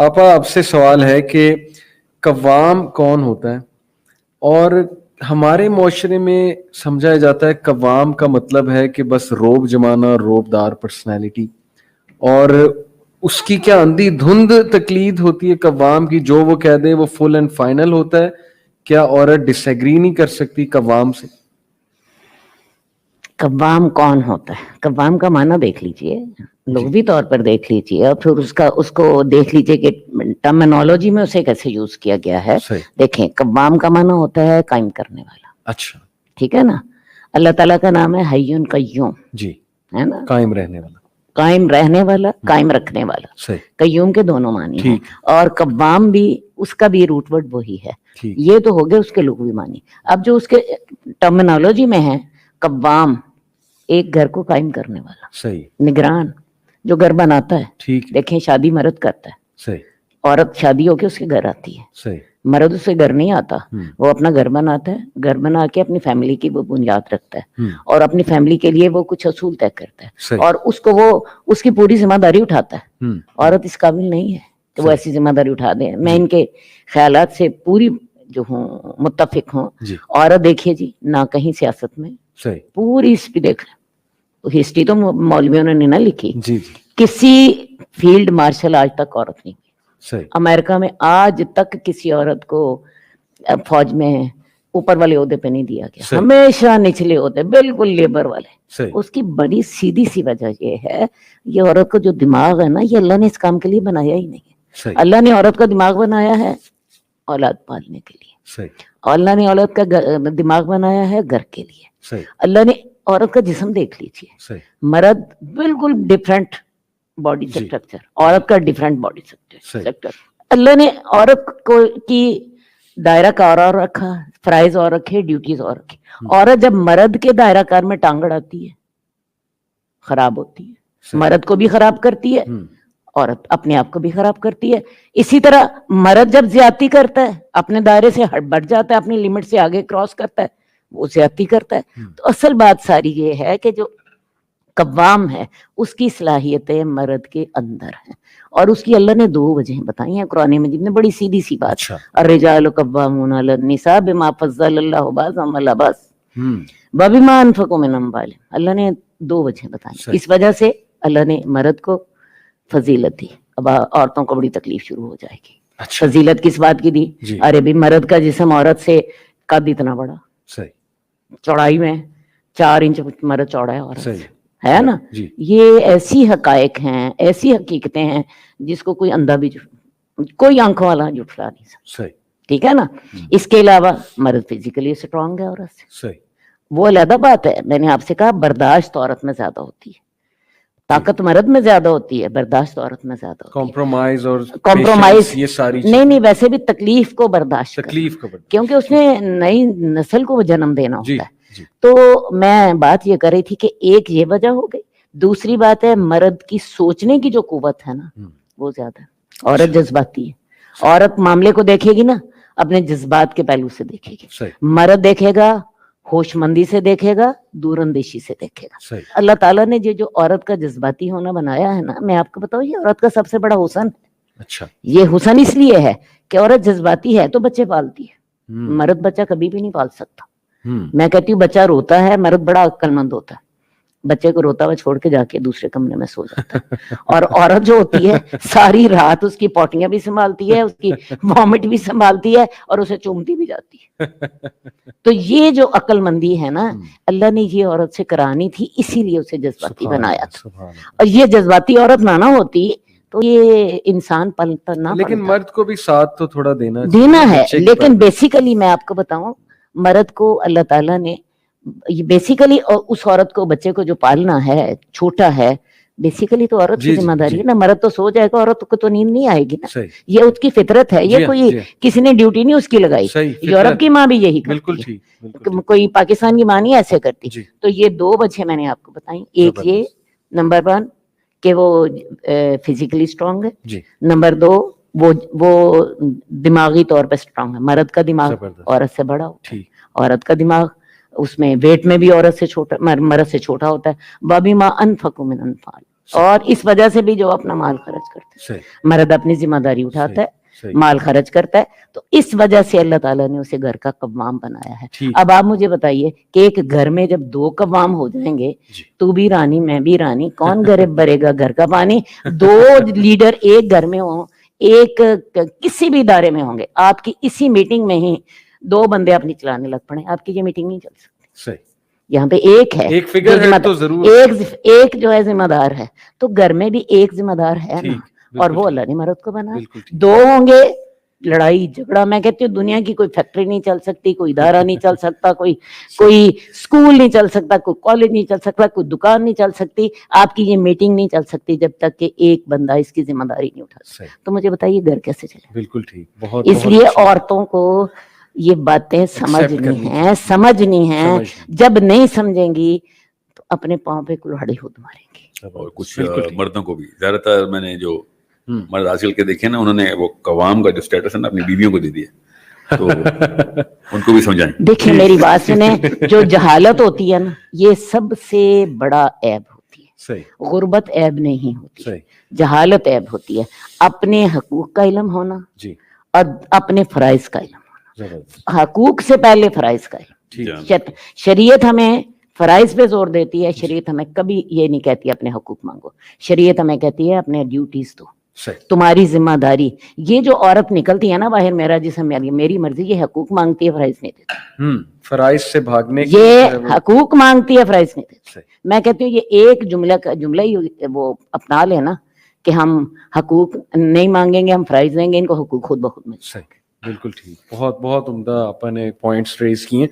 آپا آپ سے سوال ہے کہ قوام کون ہوتا ہے؟ اور ہمارے معاشرے میں سمجھا جاتا ہے قوام کا مطلب ہے کہ بس روب جمانا، روب دار پرسنالٹی، اور اس کی کیا اندھی دھند تقلید ہوتی ہے قوام کی، جو وہ کہہ دے وہ فل اینڈ فائنل ہوتا ہے. کیا عورت ڈس ایگری نہیں کر سکتی قوام سے؟ قوام کون ہوتا ہے؟ قوام کا معنی دیکھ لیجئے، لغوی طور پر دیکھ لیجئے، اور پھر اس کو دیکھ لیجئے کہ ٹرمینالوجی میں اسے کیسے یوز کیا گیا ہے. دیکھیں، قوام کا معنی ہوتا ہے قائم کرنے والا. اچھا، ٹھیک ہے نا. اللہ تعالیٰ کا نام ہے حی قیوم، جی، ہے نا، قائم رہنے والا، قائم رہنے والا، قائم رکھنے والا. قیوم کے دونوں معنی ہیں، اور قوام بھی اس کا بھی روٹ ورڈ وہی ہے. یہ تو ہو گئے اس کے لغوی معنی. اب جو اس کے ٹرمینالوجی میں ہے، قوام ایک گھر کو قائم کرنے والا، صحیح، نگران، جو گھر بناتا ہے. ٹھیک، دیکھیں شادی مرد کرتا ہے، صحیح، عورت شادی ہو کے اس کے گھر آتی ہے، صحیح، مرد اس سے گھر نہیں آتا، وہ اپنا گھر بناتا ہے، گھر بنا کے اپنی فیملی کی وہ بنیاد رکھتا ہے، اور اپنی فیملی کے لیے وہ کچھ اصول طے کرتا ہے، اور اس کو وہ اس کی پوری ذمہ داری اٹھاتا ہے. عورت اس قابل نہیں ہے کہ وہ ایسی ذمہ داری اٹھا دے. میں ان کے خیالات سے پوری جو ہوں متفق ہوں. عورت دیکھیے جی، نہ کہیں سیاست میں، پوری ہسٹری دیکھ لیں، ہسٹری تو مولویوں نے نہ لکھی، کسی فیلڈ مارشل آج تک عورت نہیں ہوئی. امریکہ میں آج تک کسی عورت کو فوج میں اوپر والے عہدے پہ نہیں دیا گیا، ہمیشہ نچلے عہدے، بالکل لیبر والے. اس کی بڑی سیدھی سی وجہ یہ ہے، یہ عورت کو جو دماغ ہے نا، یہ اللہ نے اس کام کے لیے بنایا ہی نہیں ہے. اللہ نے عورت کا دماغ بنایا ہے اولاد پالنے کے لیے، اللہ نے عورت کا دماغ بنایا ہے گھر کے لیے. اللہ نے عورت کا جسم دیکھ لیجیے، مرد بالکل ڈفرینٹ باڈی سٹرکچر، عورت کا ڈفرینٹ باڈی سٹرکچر. اللہ نے عورت کو کی دائرہ کار اور رکھا، فرائض اور رکھے، ڈیوٹیز اور رکھی. عورت جب مرد کے دائرہ کار میں ٹانگ اڑاتی ہے، خراب ہوتی ہے، مرد کو بھی خراب کرتی ہے، عورت اپنے آپ کو بھی خراب کرتی ہے. اسی طرح مرد جب زیادتی کرتا ہے، اپنے دائرے سے بڑھ جاتا ہے، اپنی لمٹ سے آگے کراس کرتا ہے، وہ زیادتی کرتا ہے. تو اصل بات ساری یہ ہے کہ جو قوام ہے اس کی صلاحیتیں مرد کے اندر ہیں، اور اس کی اللہ نے 2 وجہیں بتائی ہیں قرآن مجید میں، بڑی سیدھی سی بات. الرجال قوامون علی النساء بما فضل اللہ بعضهم علی بعض وبما انفقوا من اموالهم. اللہ نے 2 وجہیں بتائی. اس وجہ سے اللہ نے مرد کو فضیلت دی. اب عورتوں کو بڑی تکلیف شروع ہو جائے گی. فضیلت کس بات کی دی؟ ارے بھی مرد کا جسم عورت سے قد اتنا بڑا، چوڑائی میں 4 انچ مرد چوڑا ہے عورت سے، ہے نا. یہ ایسی حقائق ہیں، ایسی حقیقتیں ہیں جس کو کوئی اندھا بھی کوئی آنکھوں والا جھٹلا نہیں سکتا. ٹھیک ہے نا. اس کے علاوہ مرد فزیکلی اسٹرانگ ہے عورت سے، وہ علیحدہ بات ہے. میں نے آپ سے کہا برداشت عورت میں زیادہ ہوتی ہے، طاقت مرد میں زیادہ ہوتی ہے، برداشت عورت میں زیادہ ہوتی ہے. کمپرومائز یہ ساری نہیں، ویسے بھی تکلیف کو برداشت کیونکہ اس نے نئی نسل کو جنم دینا ہوتا ہے. تو میں بات یہ کر رہی تھی کہ ایک یہ وجہ ہو گئی. دوسری بات ہے مرد کی سوچنے کی جو قوت ہے نا وہ زیادہ ہے. عورت جذباتی ہے. عورت معاملے کو دیکھے گی نا اپنے جذبات کے پہلو سے دیکھے گی. مرد دیکھے گا ہوش مندی سے، دیکھے گا دور اندیشی سے دیکھے گا. اللہ تعالیٰ نے جو عورت کا جذباتی ہونا بنایا ہے نا، میں آپ کو بتاؤں یہ عورت کا سب سے بڑا حسن ہے. یہ حسن اس لیے ہے کہ عورت جذباتی ہے تو بچے پالتی ہے، مرد بچہ کبھی بھی نہیں پال سکتا. میں کہتی ہوں بچہ روتا ہے، مرد بڑا عقل مند ہوتا ہے، بچے کو روتا ہوا چھوڑ کے جا کے دوسرے کمرے میں سو جاتا ہے. اور عورت جو ہوتی ہے ساری رات اس کی پوٹیاں بھی سنبھالتی ہے، اس کی وامٹ بھی سنبھالتی ہے، اور اسے چومتی بھی جاتی ہے. تو یہ جو عقل مندی ہے نا، اللہ نے یہ عورت سے کرانی تھی، اسی لیے اسے جذباتی بنایا تھا. اور یہ جذباتی عورت نہ ہوتی تو یہ انسان پلتا نہ. لیکن مرد کو بھی ساتھ تو تھوڑا دینا ہے. لیکن بیسیکلی میں آپ کو بتاؤں، مرد کو اللہ تعالیٰ نے بیسیکلی اس عورت کو، بچے کو جو پالنا ہے، چھوٹا ہے، بیسیکلی تو عورت کی ذمہ داری ہے نا. مرد تو سو جائے گا، عورت کو تو نیند نہیں آئے گی نا. یہ اس کی فطرت ہے، یہ کوئی کسی نے ڈیوٹی نہیں اس کی لگائی. یورپ کی ماں بھی یہی کرتی ہے، کوئی پاکستان کی ماں نہیں ایسے کرتی. تو یہ 2 وجہیں میں نے آپ کو بتائی. ایک یہ نمبر 1 کہ وہ فزیکلی اسٹرانگ ہے. نمبر 2 وہ دماغی طور پہ اسٹرانگ ہے. مرد کا دماغ عورت سے بڑا ہوتا ہے، عورت کا دماغ اس میں ویٹ میں بھی عورت سے چھوٹا، مرد سے چھوٹا ہوتا ہے. بابی ما انفقوا من انفال، اور اس وجہ سے بھی جو اپنا مال خرچ کرتا ہے, مرد اپنی ذمہ داری اٹھاتا ہے, مال خرچ کرتا ہے, تو اس وجہ سے اللہ تعالیٰ نے اسے گھر کا قوام بنایا ہے. اب آپ مجھے بتائیے کہ ایک گھر میں جب 2 قوام ہو جائیں گے, تو بھی رانی میں بھی رانی, کون غریب بھرے گا گھر کا پانی؟ 2 لیڈر ایک گھر میں ہوں, ایک کسی بھی ادارے میں ہوں گے, آپ کی اسی میٹنگ میں ہی 2 بندے اپنی چلانے لگ پڑے, آپ کی یہ میٹنگ نہیں چل سکتی. یہاں پہ ایک ہے, ایک فگر ہے تو ضرور ایک جو ہے ذمہ دار ہے, تو گھر میں بھی ایک ذمہ دار ہے نا, اور وہ اللہ نے مرد کو بنا. 2 ہوں گے, لڑائی جھگڑا. میں کہتی ہوں دنیا کی کوئی فیکٹری نہیں چل سکتی, کوئی ادارہ نہیں چل سکتا, کوئی اسکول نہیں چل سکتا, کوئی کالج نہیں چل سکتا, کوئی دکان نہیں چل سکتی, آپ کی یہ میٹنگ نہیں چل سکتی جب تک کہ ایک بندہ اس کی ذمہ داری نہیں اٹھاتا. تو مجھے بتائیے گھر کیسے چلے؟ بالکل ٹھیک. اس لیے عورتوں کو یہ باتیں سمجھنی ہیں. جب نہیں سمجھیں گی تو اپنے پاؤں پہ کلہاڑی خود ماریں گی. اور کچھ مردوں کو بھی, زیادہ تر میں نے جو مرد آج کل کے دیکھے نا, انہوں نے وہ قوام کا جو اسٹیٹس ہے نا اپنی بیویوں کو دے دیا, تو ان کو بھی سمجھائیں. دیکھیں میری بات سنیں, جو جہالت ہوتی ہے نا, یہ سب سے بڑا عیب ہوتی ہے. غربت عیب نہیں ہوتی, جہالت عیب ہوتی ہے. اپنے حقوق کا علم ہونا اور اپنے فرائض کا علم ہونا. حقوق سے پہلے فرائض کا علم. شریعت ہمیں فرائض پہ زور دیتی ہے, شریعت ہمیں کبھی یہ نہیں کہتی اپنے حقوق مانگو. شریعت ہمیں کہتی ہے اپنے ڈیوٹیز دو, تمہاری ذمہ داری. یہ جو عورت نکلتی ہے نا باہر, میرا جسم میری مرضی, یہ حقوق مانگتی ہے, فرائض نہیں دیتی. فرائض سے بھاگنے یہ حقوق مانگتی ہے, فرائض نہیں دیتی. میں کہتی ہوں یہ ایک جملہ ہی وہ اپنا لے نا کہ ہم حقوق نہیں مانگیں گے, ہم فرائض دیں گے, ان کو حقوق خود بخود مل. بالکل ٹھیک. بہت عمدہ آپ نے پوائنٹس ریز کیے.